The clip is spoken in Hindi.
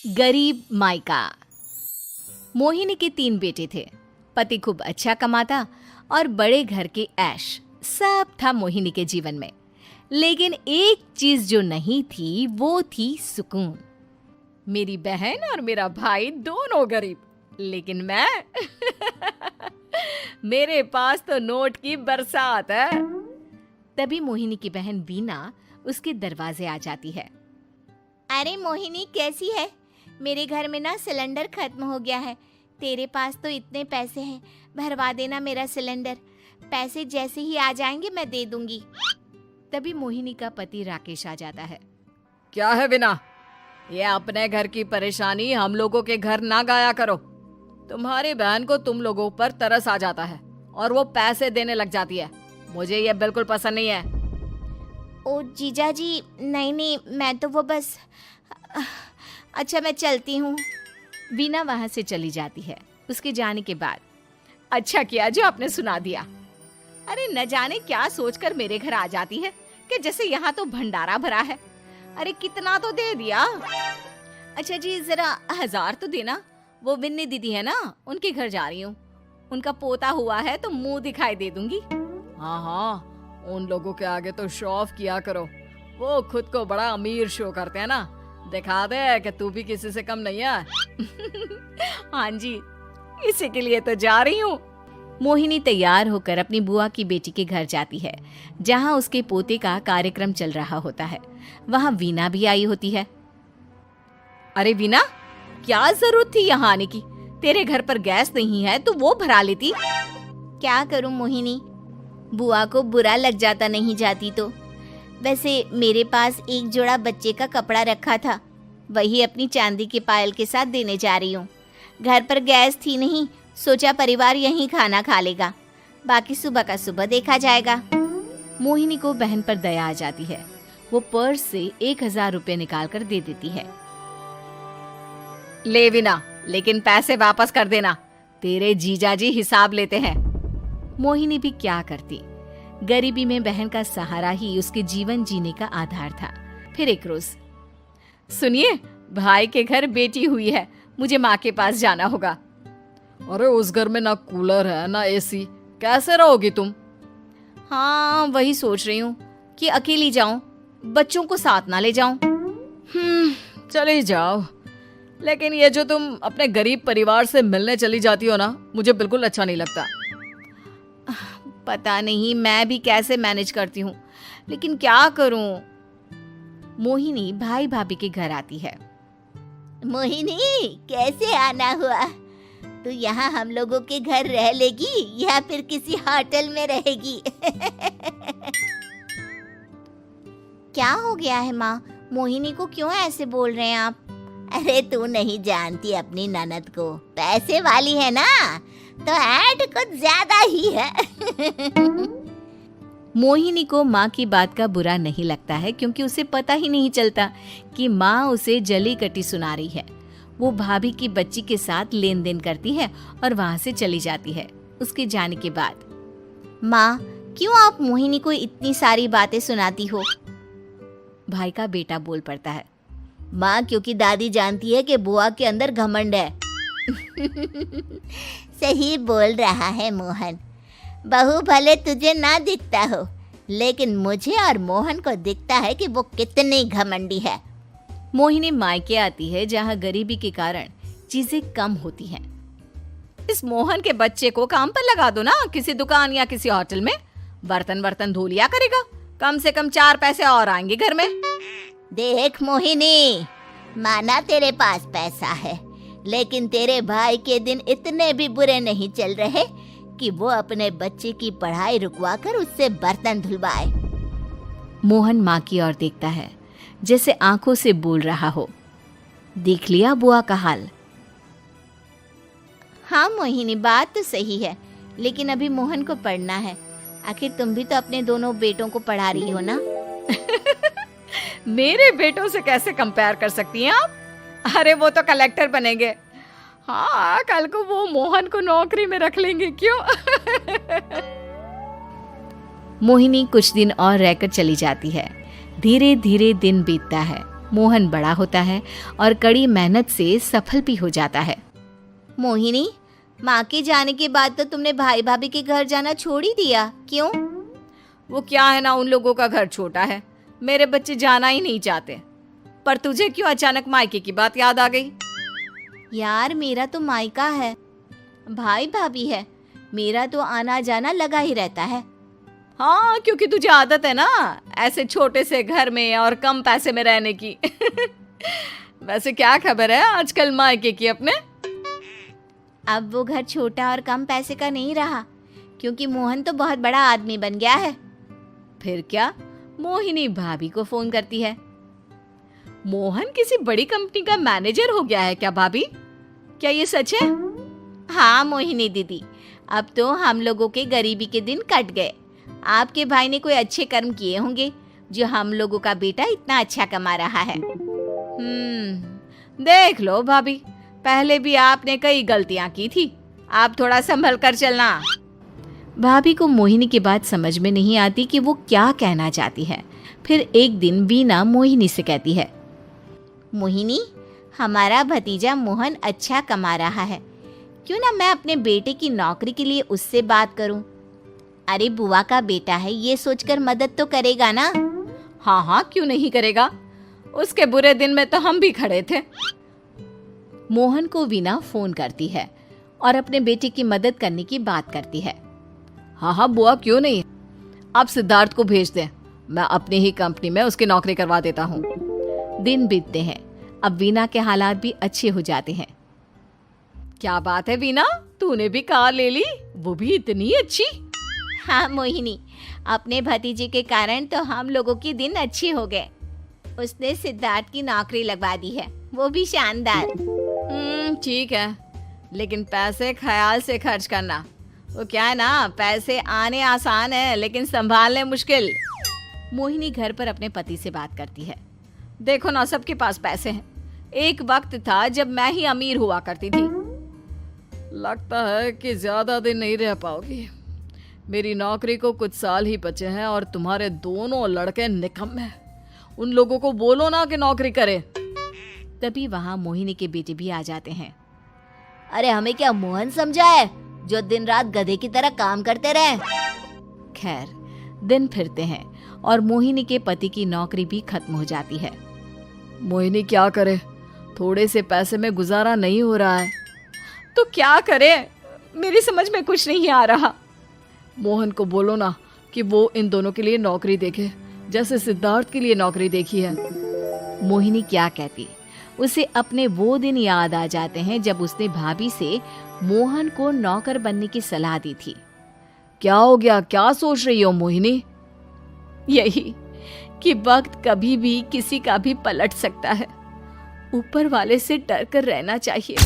गरीब मायका। मोहिनी के 3 बेटे थे। पति खूब अच्छा कमाता और बड़े घर के ऐश सब था मोहिनी के जीवन में। लेकिन एक चीज जो नहीं थी वो थी सुकून। मेरी बहन और मेरा भाई दोनों गरीब, लेकिन मैं मेरे पास तो नोट की बरसात है। तभी मोहिनी की बहन वीना उसके दरवाजे आ जाती है। अरे मोहिनी, कैसी है? मेरे घर में ना सिलेंडर खत्म हो गया है। तेरे पास तो इतने पैसे हैं, भरवा देना मेरा सिलेंडर। पैसे जैसे ही आ जाएंगे मैं दे दूंगी। तभी मोहिनी का पति राकेश आ जाता है। क्या है विना, ये अपने घर की परेशानी हम लोगों के घर ना गाया करो। तुम्हारी बहन को तुम लोगों पर तरस आ जाता है और वो पैसे देने लग जाती है। मुझे ये बिल्कुल पसंद नहीं है। ओ जीजा जी, नहीं, मैं तो वो बस अच्छा, मैं चलती हूँ। वीना वहां से चली जाती है। उसके जाने के बाद अच्छा किया जो आपने सुना दिया। अरे न जाने क्या सोचकर मेरे घर आ जाती है कि जैसे यहाँ तो भंडारा भरा है। अरे कितना तो दे दिया। अच्छा जी, जरा 1000 तो देना। वो बिन्नी दीदी है ना, उनके घर जा रही हूँ। उनका पोता हुआ है तो मुंह दिखाई दे दूंगी। हाँ, उन लोगों के आगे तो शो ऑफ किया करो। वो खुद को बड़ा अमीर शो करते हैं ना, दिखा दे कि तू भी किसी से कम नहीं है। हाँ जी, इसी के लिए तो जा रही हूँ। मोहिनी तैयार होकर अपनी बुआ की बेटी के घर जाती है, जहाँ उसके पोते का कार्यक्रम चल रहा होता है। वहाँ वीना भी आई होती है। अरे वीना, क्या जरूरत थी यहाँ आने की? तेरे घर पर गैस नहीं है तो वो भरा लेती। क्या करूँ मोहिनी, बुआ को बुरा लग जाता नहीं जाती तो। वैसे मेरे पास एक जोड़ा बच्चे का कपड़ा रखा था, वही अपनी चांदी के पायल के साथ देने जा रही हूँ। घर पर गैस थी नहीं, सोचा परिवार यहीं खाना खा लेगा, बाकी सुबह का सुबह देखा जाएगा। मोहिनी को बहन पर दया आ जाती है। वो पर्स से 1000 रुपए निकाल कर दे देती है। ले विना, लेकिन पैसे वापस कर देना, तेरे जीजाजी हिसाब लेते हैं। मोहिनी भी क्या करती, गरीबी में बहन का सहारा ही उसके जीवन जीने का आधार था। फिर एक रोज, सुनिए, भाई के घर बेटी हुई है, मुझे माँ के पास जाना होगा। अरे उस घर में ना कूलर है ना एसी, कैसे रहोगी तुम? हाँ, वही सोच रही हूँ कि अकेली जाऊं, बच्चों को साथ ना ले जाऊं। चली जाओ, लेकिन ये जो तुम अपने गरीब परिवार से मिलने चली जाती हो ना, मुझे बिल्कुल अच्छा नहीं लगता। पता नहीं मैं भी कैसे मैनेज करती हूँ, लेकिन क्या करूँ। मोहिनी भाई भाभी के घर आती है। मोहिनी, कैसे आना हुआ? तू यहाँ हम लोगों के घर रह लेगी या फिर किसी होटल में रहेगी? क्या हो गया है माँ? मोहिनी को क्यों ऐसे बोल रहे हैं आप? अरे तू नहीं जानती अपनी ननद को, पैसे वाली है ना, तो ऐड कुछ ज्यादा ही है। मोहिनी को माँ की बात का बुरा नहीं लगता है, क्योंकि उसे पता ही नहीं चलता कि माँ उसे जली कटी सुना रही है। वो भाभी की बच्ची के साथ लेन देन करती है और वहाँ से चली जाती है। उसके जाने के बाद, माँ, क्यों आप मोहिनी को इतनी सारी बातें सुनाती हो? भाई का बेटा बोल पड़ता है। माँ, क्योंकि दादी जानती है कि बुआ के अंदर घमंड है। सही बोल रहा है मोहन। बहू भले तुझे ना दिखता हो, लेकिन मुझे और मोहन को दिखता है कि वो कितनी घमंडी है। मोहिनी मायके आती है, जहाँ गरीबी के कारण चीजें कम होती हैं। इस मोहन के बच्चे को काम पर लगा दो ना, किसी दुकान या किसी होटल में। बर्तन धो लिया करेगा, कम से कम 4 पैसे और आएंगे घर में। देख मोहिनी, माना तेरे पास पैसा है, लेकिन तेरे भाई के दिन इतने भी बुरे नहीं चल रहे कि वो अपने बच्चे की पढ़ाई रुकवा कर उससे बर्तन धुलवाए। मोहन माँ की ओर देखता है, जैसे आंखों से बोल रहा हो, देख लिया बुआ का हाल। हाँ मोहिनी, बात तो सही है, लेकिन अभी मोहन को पढ़ना है। आखिर तुम भी तो अपने दोनों बेटों को पढ़ा रही हो ना। मेरे बेटों से कैसे कंपेयर कर सकती हैं आप? अरे वो तो कलेक्टर बनेंगे। हाँ, कल को वो मोहन को नौकरी में रख लेंगे, क्यों? मोहिनी कुछ दिन और रहकर चली जाती है। धीरे धीरे दिन बीतता है मोहन बड़ा होता है और कड़ी मेहनत से सफल भी हो जाता है। मोहिनी, माँ के जाने के बाद तो तुमने भाई भाभी के घर जाना छोड़ ही दिया, क्यों? वो क्या है ना, उन लोगों का घर छोटा है, मेरे बच्चे जाना ही नहीं चाहते। पर तुझे क्यों अचानक मायके की बात याद आ गई? यार, मेरा तो मायका है, भाई भाभी है, मेरा तो आना जाना लगा ही रहता है। हाँ, क्योंकि तुझे आदत है ना ऐसे छोटे से घर में और कम पैसे में रहने की। वैसे क्या खबर है आजकल मायके की अपने? अब वो घर छोटा और कम पैसे का नहीं रहा, क्योंकि मोहन तो बहुत बड़ा आदमी बन गया है। फिर क्या? मोहिनी भाभी को फोन करती है। मोहन किसी बड़ी कंपनी का मैनेजर हो गया है क्या भाभी? क्या ये सच है? हाँ मोहिनी दीदी, अब तो हम लोगों के गरीबी के दिन कट गए। आपके भाई ने कोई अच्छे कर्म किए होंगे जो हम लोगों का बेटा इतना अच्छा कमा रहा है। देख लो भाभी, पहले भी आपने कई गलतियां की थी, आप थोड़ा संभल कर चलना। भाभी को मोहिनी की बात समझ में नहीं आती कि वो क्या कहना चाहती है। फिर एक दिन वीना मोहिनी से कहती है, मोहिनी, हमारा भतीजा मोहन अच्छा कमा रहा है, क्यों ना मैं अपने बेटे की नौकरी के लिए उससे बात करूं? अरे बुआ का बेटा है, ये सोचकर मदद तो करेगा ना? हाँ हाँ, क्यों नहीं करेगा, उसके बुरे दिन में तो हम भी खड़े थे। मोहन को वीना फोन करती है और अपने बेटे की मदद करने की बात करती है। हाँ हाँ बुआ, क्यों नहीं, आप सिद्धार्थ को भेज दें, मैं अपनी ही कंपनी में उसकी नौकरी करवा देता हूँ। दिन बीतते हैं, अब वीना के हालात भी अच्छे हो जाते हैं। क्या बात है वीना, तूने भी कार ले ली, वो भी इतनी अच्छी? हाँ मोहिनी, अपने भतीजे के कारण तो हम लोगों की दिन अच्छे हो गए। उसने सिद्धार्थ की नौकरी लगवा दी है, वो भी शानदार। ठीक है, लेकिन पैसे ख्याल से खर्च करना। वो क्या है ना, पैसे आने आसान है लेकिन संभालने मुश्किल। मोहिनी घर पर अपने पति से बात करती है। देखो ना, सबके पास पैसे हैं, एक वक्त था जब मैं ही अमीर हुआ करती थी। लगता है कि ज्यादा दिन नहीं रह पाओगी, मेरी नौकरी को कुछ साल ही बचे हैं और तुम्हारे दोनों लड़के निकम्मे हैं। उन लोगों को बोलो ना कि नौकरी करे। तभी वहाँ मोहिनी के बेटे भी आ जाते हैं। अरे हमें क्या मोहन समझा है जो दिन रात गधे की तरह काम करते रहे? खैर, दिन फिरते हैं और मोहिनी के पति की नौकरी भी खत्म हो जाती है। मोहिनी क्या करे, थोड़े से पैसे में गुजारा नहीं हो रहा है। तो क्या करे, मेरी समझ में कुछ नहीं आ रहा। मोहन को बोलो ना कि वो इन दोनों के लिए नौकरी देखे, जैसे सिद्धार्थ के लिए नौकरी देखी है। मोहिनी क्या कहती, उसे अपने वो दिन याद आ जाते हैं जब उसने भाभी से मोहन को नौकर बनने की सलाह दी थी। क्या हो गया, क्या सोच रही हो मोहिनी? यही कि वक्त कभी भी किसी का भी पलट सकता है, ऊपर वाले से डर कर रहना चाहिए।